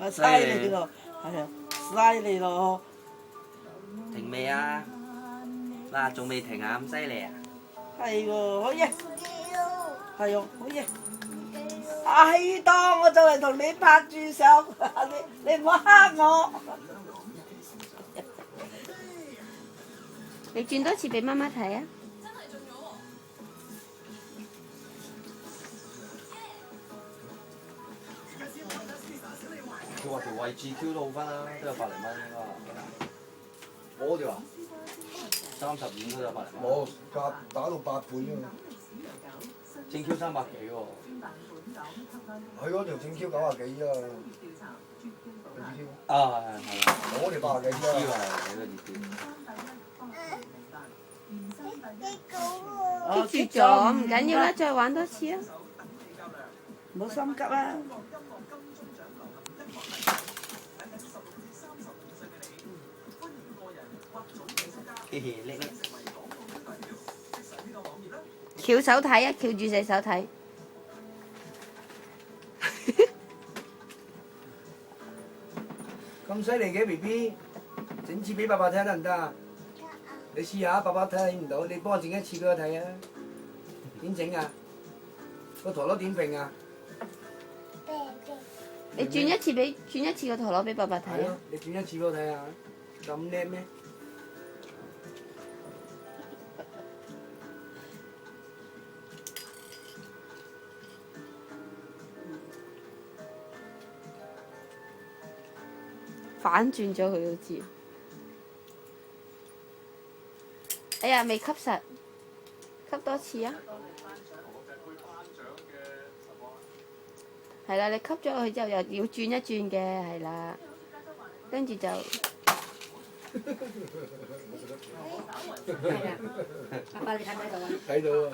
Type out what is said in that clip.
犀利咯，係啊，犀利咯！停未啊？嗱，仲未停啊？咁犀利啊？係喎，好嘢！係喎，好嘢！係當我就嚟同你拍住相，你唔好蝦我。你轉多次俾媽媽睇啊！佢話條位置 Q 都好分啦，都有百零蚊應該。我條啊，30五都有百零蚊。冇打到8倍啊！正 Q 300幾喎。佢嗰條正 Q 90幾啊！啊係。我條80幾啊！呢個係幾多熱啲？跌住咗，唔緊要啦，再玩多次啊！唔好心急啊！叻叻。翹手睇啊，翹住隻手睇。咁犀利嘅 BB，整次俾爸爸睇得唔得啊？你試下，爸爸睇唔到，你幫我整一次俾我睇啊！點整啊？個陀螺點揈啊？你轉一次個陀螺俾爸爸睇啊！你轉一次俾我睇下，咁叻咩？反轉咗佢好似。哎呀，未吸實，吸多次啊！係啦，你吸咗佢之後又要轉一轉嘅，係啦，跟住就係啊，爸爸你睇唔睇到啊？睇到啊！